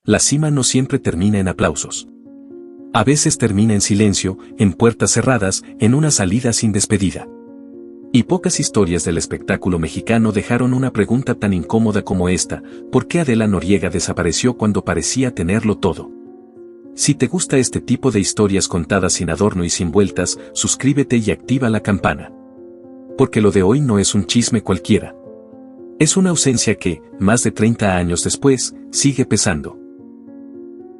La cima no siempre termina en aplausos. A veces termina en silencio, en puertas cerradas, en una salida sin despedida. Y pocas historias del espectáculo mexicano dejaron una pregunta tan incómoda como esta: ¿por qué Adela Noriega desapareció cuando parecía tenerlo todo? Si te gusta este tipo de historias contadas sin adorno y sin vueltas, suscríbete y activa la campana. Porque lo de hoy no es un chisme cualquiera. Es una ausencia que, más de 30 años después, sigue pesando.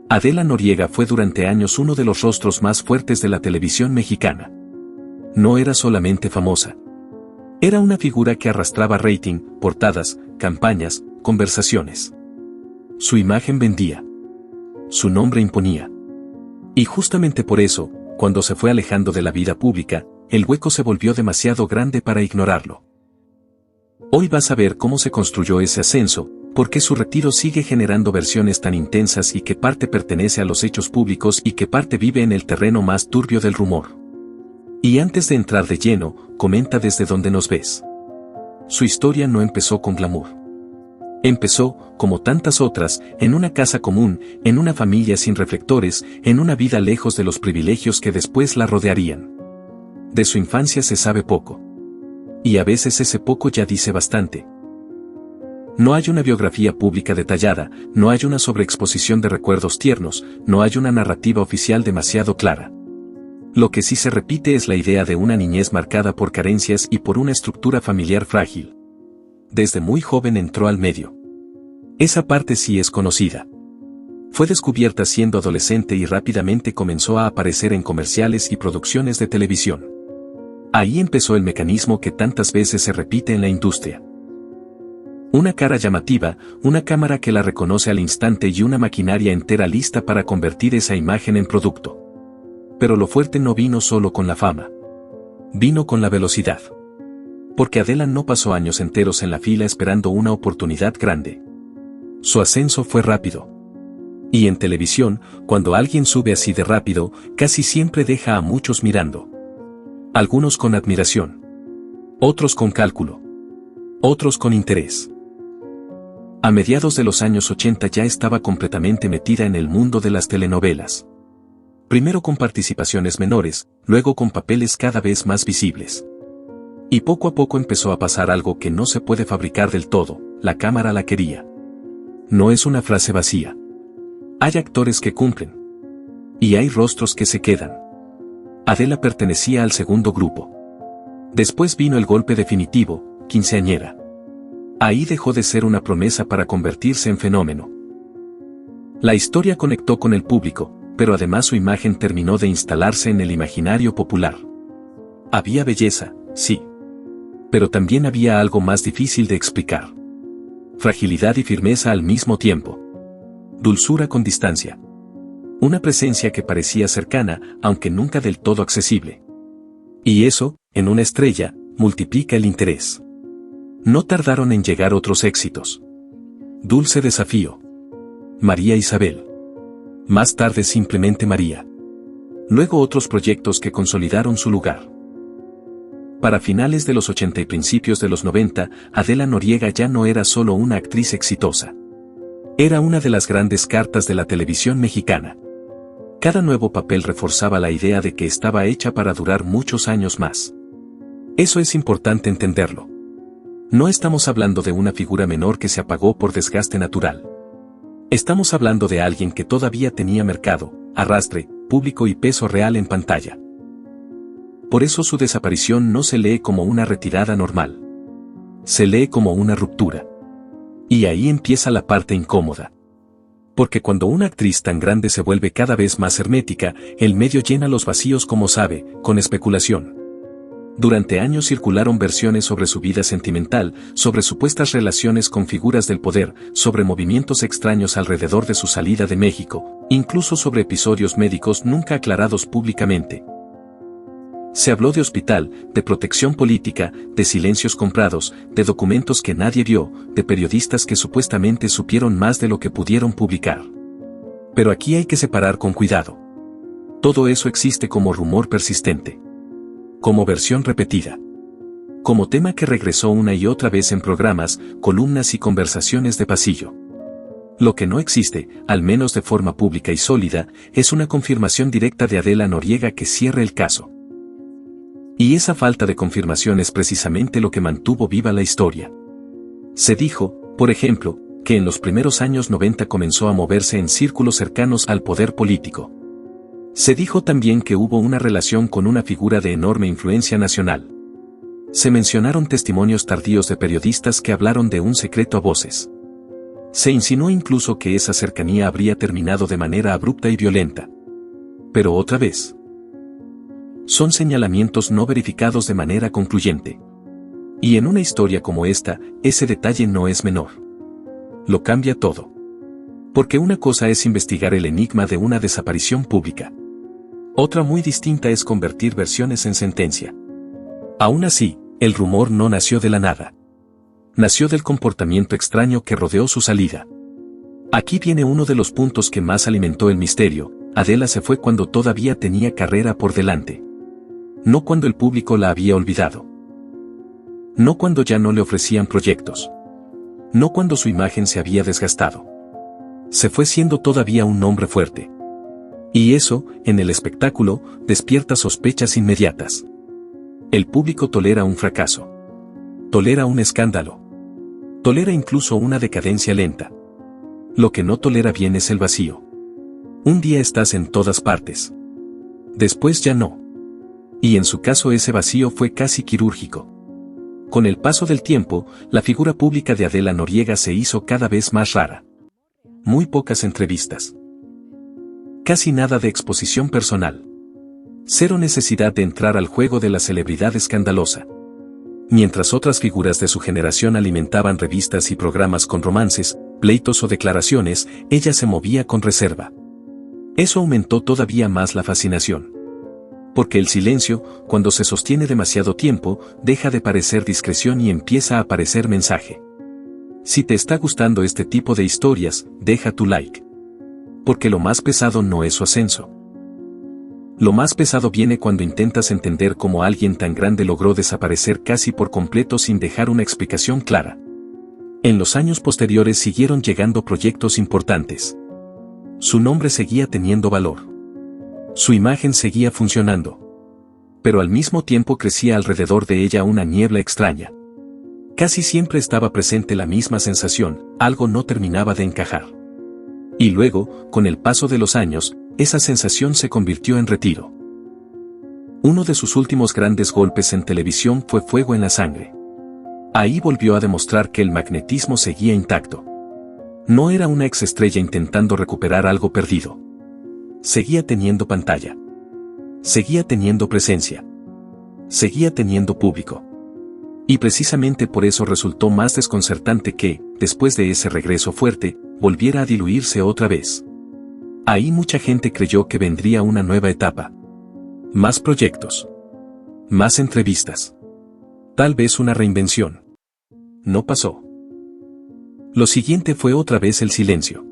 Adela Noriega fue durante años uno de los rostros más fuertes de la televisión mexicana. No era solamente famosa. Era una figura que arrastraba rating, portadas, campañas, conversaciones. Su imagen vendía. Su nombre imponía. Y justamente por eso, cuando se fue alejando de la vida pública, el hueco se volvió demasiado grande para ignorarlo. Hoy vas a ver cómo se construyó ese ascenso, por qué su retiro sigue generando versiones tan intensas y qué parte pertenece a los hechos públicos y qué parte vive en el terreno más turbio del rumor. Y antes de entrar de lleno, comenta desde dónde nos ves. Su historia no empezó con glamour. Empezó, como tantas otras, en una casa común, en una familia sin reflectores, en una vida lejos de los privilegios que después la rodearían. De su infancia se sabe poco. Y a veces ese poco ya dice bastante. No hay una biografía pública detallada, no hay una sobreexposición de recuerdos tiernos, no hay una narrativa oficial demasiado clara. Lo que sí se repite es la idea de una niñez marcada por carencias y por una estructura familiar frágil. Desde muy joven entró al medio. Esa parte sí es conocida. Fue descubierta siendo adolescente y rápidamente comenzó a aparecer en comerciales y producciones de televisión. Ahí empezó el mecanismo que tantas veces se repite en la industria. Una cara llamativa, una cámara que la reconoce al instante y una maquinaria entera lista para convertir esa imagen en producto. Pero lo fuerte no vino solo con la fama. Vino con la velocidad. Porque Adela no pasó años enteros en la fila esperando una oportunidad grande. Su ascenso fue rápido. Y en televisión, cuando alguien sube así de rápido, casi siempre deja a muchos mirando. Algunos con admiración. Otros con cálculo. Otros con interés. A mediados de los años 80 ya estaba completamente metida en el mundo de las telenovelas. Primero con participaciones menores, luego con papeles cada vez más visibles. Y poco a poco empezó a pasar algo que no se puede fabricar del todo: la cámara la quería. No es una frase vacía. Hay actores que cumplen. Y hay rostros que se quedan. Adela pertenecía al segundo grupo. Después vino el golpe definitivo: quinceañera. Ahí dejó de ser una promesa para convertirse en fenómeno. La historia conectó con el público, pero además su imagen terminó de instalarse en el imaginario popular. Había belleza, sí. Pero también había algo más difícil de explicar. Fragilidad y firmeza al mismo tiempo. Dulzura con distancia. Una presencia que parecía cercana, aunque nunca del todo accesible. Y eso, en una estrella, multiplica el interés. No tardaron en llegar otros éxitos. Dulce Desafío. María Isabel. Más tarde simplemente María. Luego otros proyectos que consolidaron su lugar. Para finales de los 80 y principios de los 90, Adela Noriega ya no era solo una actriz exitosa. Era una de las grandes cartas de la televisión mexicana. Cada nuevo papel reforzaba la idea de que estaba hecha para durar muchos años más. Eso es importante entenderlo. No estamos hablando de una figura menor que se apagó por desgaste natural. Estamos hablando de alguien que todavía tenía mercado, arrastre, público y peso real en pantalla. Por eso su desaparición no se lee como una retirada normal. Se lee como una ruptura. Y ahí empieza la parte incómoda. Porque cuando una actriz tan grande se vuelve cada vez más hermética, el medio llena los vacíos como sabe, con especulación. Durante años circularon versiones sobre su vida sentimental, sobre supuestas relaciones con figuras del poder, sobre movimientos extraños alrededor de su salida de México, incluso sobre episodios médicos nunca aclarados públicamente. Se habló de hospital, de protección política, de silencios comprados, de documentos que nadie vio, de periodistas que supuestamente supieron más de lo que pudieron publicar. Pero aquí hay que separar con cuidado. Todo eso existe como rumor persistente. Como versión repetida. Como tema que regresó una y otra vez en programas, columnas y conversaciones de pasillo. Lo que no existe, al menos de forma pública y sólida, es una confirmación directa de Adela Noriega que cierre el caso. Y esa falta de confirmación es precisamente lo que mantuvo viva la historia. Se dijo, por ejemplo, que en los primeros años 90 comenzó a moverse en círculos cercanos al poder político. Se dijo también que hubo una relación con una figura de enorme influencia nacional. Se mencionaron testimonios tardíos de periodistas que hablaron de un secreto a voces. Se insinuó incluso que esa cercanía habría terminado de manera abrupta y violenta. Pero otra vez, son señalamientos no verificados de manera concluyente. Y en una historia como esta, ese detalle no es menor. Lo cambia todo. Porque una cosa es investigar el enigma de una desaparición pública. Otra muy distinta es convertir versiones en sentencia. Aún así, el rumor no nació de la nada. Nació del comportamiento extraño que rodeó su salida. Aquí viene uno de los puntos que más alimentó el misterio. Adela se fue cuando todavía tenía carrera por delante. No cuando el público la había olvidado. No cuando ya no le ofrecían proyectos. No cuando su imagen se había desgastado. Se fue siendo todavía un hombre fuerte. Y eso, en el espectáculo, despierta sospechas inmediatas. El público tolera un fracaso. Tolera un escándalo. Tolera incluso una decadencia lenta. Lo que no tolera bien es el vacío. Un día estás en todas partes. Después ya no. Y en su caso ese vacío fue casi quirúrgico. Con el paso del tiempo, la figura pública de Adela Noriega se hizo cada vez más rara. Muy pocas entrevistas. Casi nada de exposición personal. Cero necesidad de entrar al juego de la celebridad escandalosa. Mientras otras figuras de su generación alimentaban revistas y programas con romances, pleitos o declaraciones, ella se movía con reserva. Eso aumentó todavía más la fascinación. Porque el silencio, cuando se sostiene demasiado tiempo, deja de parecer discreción y empieza a parecer mensaje. Si te está gustando este tipo de historias, deja tu like. Porque lo más pesado no es su ascenso. Lo más pesado viene cuando intentas entender cómo alguien tan grande logró desaparecer casi por completo sin dejar una explicación clara. En los años posteriores siguieron llegando proyectos importantes. Su nombre seguía teniendo valor. Su imagen seguía funcionando. Pero al mismo tiempo crecía alrededor de ella una niebla extraña. Casi siempre estaba presente la misma sensación, algo no terminaba de encajar. Y luego, con el paso de los años, esa sensación se convirtió en retiro. Uno de sus últimos grandes golpes en televisión fue Fuego en la Sangre. Ahí volvió a demostrar que el magnetismo seguía intacto. No era una exestrella intentando recuperar algo perdido. Seguía teniendo pantalla. Seguía teniendo presencia. Seguía teniendo público. Y precisamente por eso resultó más desconcertante que, después de ese regreso fuerte, volviera a diluirse otra vez. Ahí mucha gente creyó que vendría una nueva etapa. Más proyectos. Más entrevistas. Tal vez una reinvención. No pasó. Lo siguiente fue otra vez el silencio.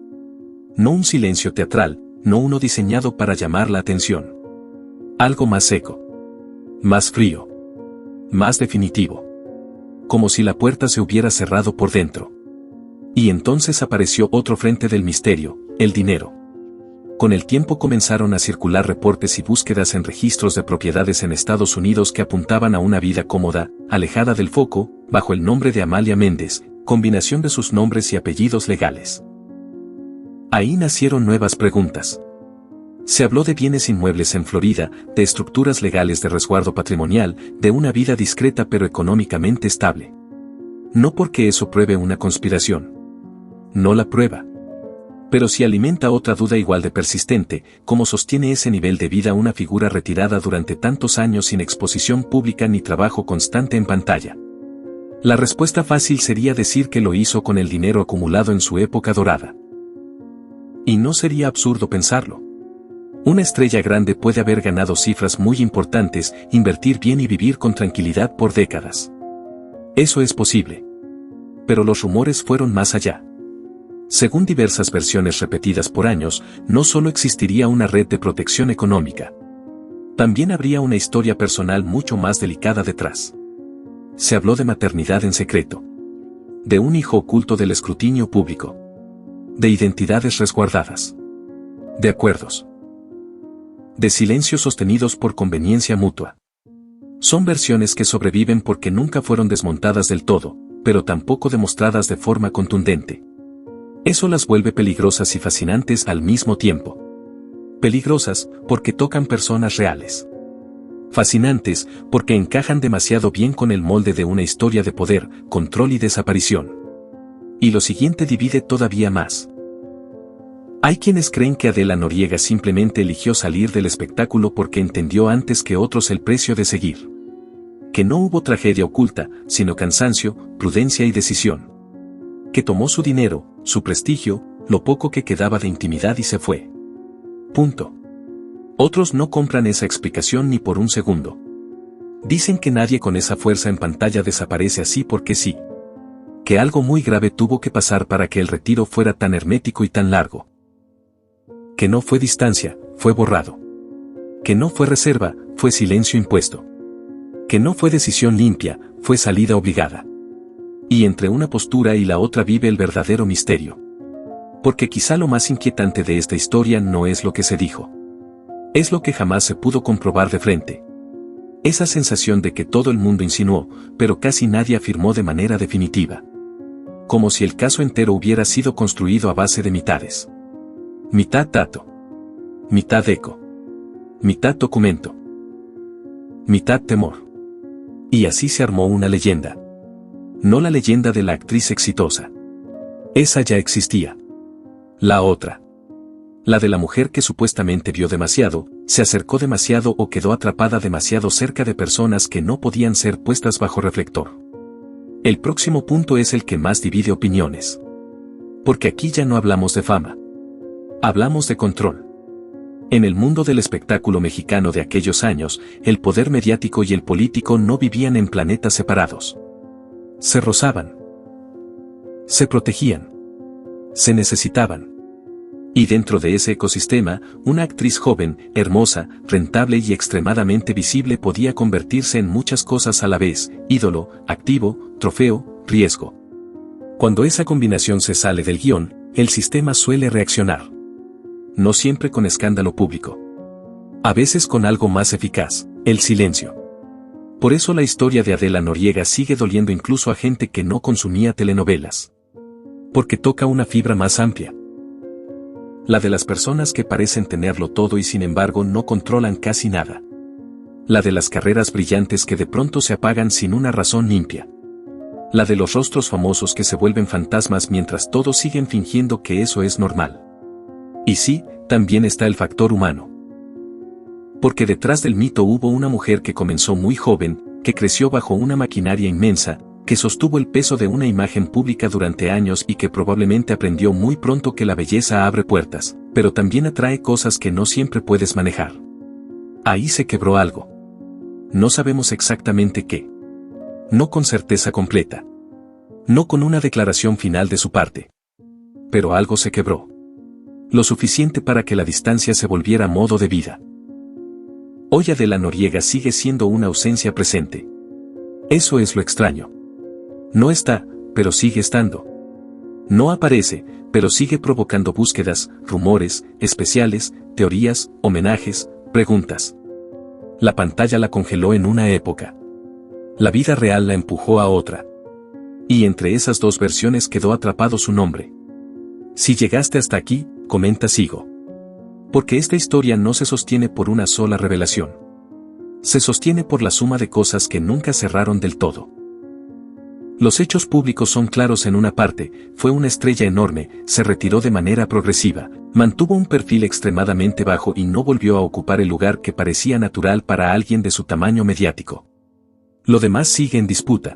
No un silencio teatral, no uno diseñado para llamar la atención. Algo más seco. Más frío. Más definitivo. Como si la puerta se hubiera cerrado por dentro. Y entonces apareció otro frente del misterio, el dinero. Con el tiempo comenzaron a circular reportes y búsquedas en registros de propiedades en Estados Unidos que apuntaban a una vida cómoda, alejada del foco, bajo el nombre de Amalia Méndez, combinación de sus nombres y apellidos legales. Ahí nacieron nuevas preguntas. Se habló de bienes inmuebles en Florida, de estructuras legales de resguardo patrimonial, de una vida discreta pero económicamente estable. No porque eso pruebe una conspiración. No la prueba. Pero si alimenta otra duda igual de persistente, ¿cómo sostiene ese nivel de vida una figura retirada durante tantos años sin exposición pública ni trabajo constante en pantalla? La respuesta fácil sería decir que lo hizo con el dinero acumulado en su época dorada. Y no sería absurdo pensarlo. Una estrella grande puede haber ganado cifras muy importantes, invertir bien y vivir con tranquilidad por décadas. Eso es posible. Pero los rumores fueron más allá. Según diversas versiones repetidas por años, no solo existiría una red de protección económica. También habría una historia personal mucho más delicada detrás. Se habló de maternidad en secreto. De un hijo oculto del escrutinio público. De identidades resguardadas. De acuerdos. De silencios sostenidos por conveniencia mutua. Son versiones que sobreviven porque nunca fueron desmontadas del todo, pero tampoco demostradas de forma contundente. Eso las vuelve peligrosas y fascinantes al mismo tiempo. Peligrosas porque tocan personas reales. Fascinantes porque encajan demasiado bien con el molde de una historia de poder, control y desaparición. Y lo siguiente divide todavía más. Hay quienes creen que Adela Noriega simplemente eligió salir del espectáculo porque entendió antes que otros el precio de seguir. Que no hubo tragedia oculta, sino cansancio, prudencia y decisión. Que tomó su dinero, su prestigio, lo poco que quedaba de intimidad y se fue. Punto. Otros no compran esa explicación ni por un segundo. Dicen que nadie con esa fuerza en pantalla desaparece así porque sí. Que algo muy grave tuvo que pasar para que el retiro fuera tan hermético y tan largo. Que no fue distancia, fue borrado. Que no fue reserva, fue silencio impuesto. Que no fue decisión limpia, fue salida obligada. Y entre una postura y la otra vive el verdadero misterio. Porque quizá lo más inquietante de esta historia no es lo que se dijo. Es lo que jamás se pudo comprobar de frente. Esa sensación de que todo el mundo insinuó, pero casi nadie afirmó de manera definitiva. Como si el caso entero hubiera sido construido a base de mitades. Mitad dato. Mitad eco. Mitad documento. Mitad temor. Y así se armó una leyenda. No la leyenda de la actriz exitosa. Esa ya existía. La otra. La de la mujer que supuestamente vio demasiado, se acercó demasiado o quedó atrapada demasiado cerca de personas que no podían ser puestas bajo reflector. El próximo punto es el que más divide opiniones. Porque aquí ya no hablamos de fama. Hablamos de control. En el mundo del espectáculo mexicano de aquellos años, el poder mediático y el político no vivían en planetas separados. Se rozaban. Se protegían. Se necesitaban. Y dentro de ese ecosistema, una actriz joven, hermosa, rentable y extremadamente visible podía convertirse en muchas cosas a la vez: ídolo, activo, trofeo, riesgo. Cuando esa combinación se sale del guión, el sistema suele reaccionar. No siempre con escándalo público. A veces con algo más eficaz: el silencio. Por eso la historia de Adela Noriega sigue doliendo incluso a gente que no consumía telenovelas. Porque toca una fibra más amplia. La de las personas que parecen tenerlo todo y sin embargo no controlan casi nada. La de las carreras brillantes que de pronto se apagan sin una razón limpia. La de los rostros famosos que se vuelven fantasmas mientras todos siguen fingiendo que eso es normal. Y sí, también está el factor humano. Porque detrás del mito hubo una mujer que comenzó muy joven, que creció bajo una maquinaria inmensa, que sostuvo el peso de una imagen pública durante años y que probablemente aprendió muy pronto que la belleza abre puertas, pero también atrae cosas que no siempre puedes manejar. Ahí se quebró algo. No sabemos exactamente qué. No con certeza completa. No con una declaración final de su parte. Pero algo se quebró. Lo suficiente para que la distancia se volviera modo de vida. Hoy Adela Noriega sigue siendo una ausencia presente. Eso es lo extraño. No está, pero sigue estando. No aparece, pero sigue provocando búsquedas, rumores, especiales, teorías, homenajes, preguntas. La pantalla la congeló en una época. La vida real la empujó a otra. Y entre esas dos versiones quedó atrapado su nombre. Si llegaste hasta aquí, comenta sigo. Porque esta historia no se sostiene por una sola revelación. Se sostiene por la suma de cosas que nunca cerraron del todo. Los hechos públicos son claros en una parte: fue una estrella enorme, se retiró de manera progresiva, mantuvo un perfil extremadamente bajo y no volvió a ocupar el lugar que parecía natural para alguien de su tamaño mediático. Lo demás sigue en disputa.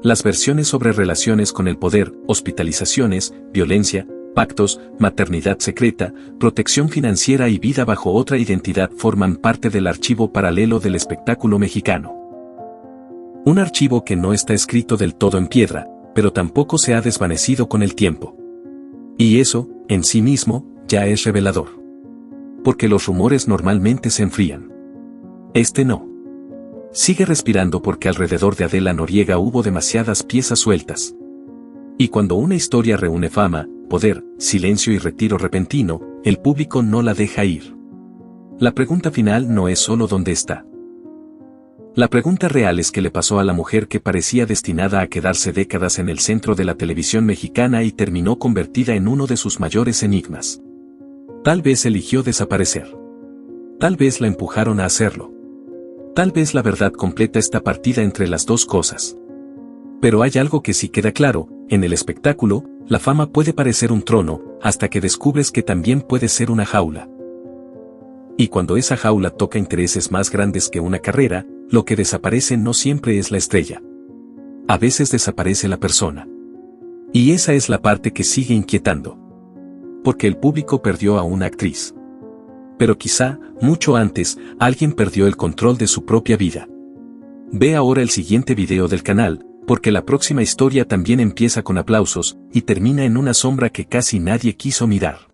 Las versiones sobre relaciones con el poder, hospitalizaciones, violencia, pactos, maternidad secreta, protección financiera y vida bajo otra identidad forman parte del archivo paralelo del espectáculo mexicano. Un archivo que no está escrito del todo en piedra, pero tampoco se ha desvanecido con el tiempo. Y eso, en sí mismo, ya es revelador. Porque los rumores normalmente se enfrían. Este no. Sigue respirando porque alrededor de Adela Noriega hubo demasiadas piezas sueltas. Y cuando una historia reúne fama, poder, silencio y retiro repentino, el público no la deja ir. La pregunta final no es solo dónde está. La pregunta real es qué le pasó a la mujer que parecía destinada a quedarse décadas en el centro de la televisión mexicana y terminó convertida en uno de sus mayores enigmas. Tal vez eligió desaparecer. Tal vez la empujaron a hacerlo. Tal vez la verdad completa está partida entre las dos cosas. Pero hay algo que sí queda claro: en el espectáculo, la fama puede parecer un trono, hasta que descubres que también puede ser una jaula. Y cuando esa jaula toca intereses más grandes que una carrera, lo que desaparece no siempre es la estrella. A veces desaparece la persona. Y esa es la parte que sigue inquietando. Porque el público perdió a una actriz. Pero quizá, mucho antes, alguien perdió el control de su propia vida. Ve ahora el siguiente video del canal, porque la próxima historia también empieza con aplausos, y termina en una sombra que casi nadie quiso mirar.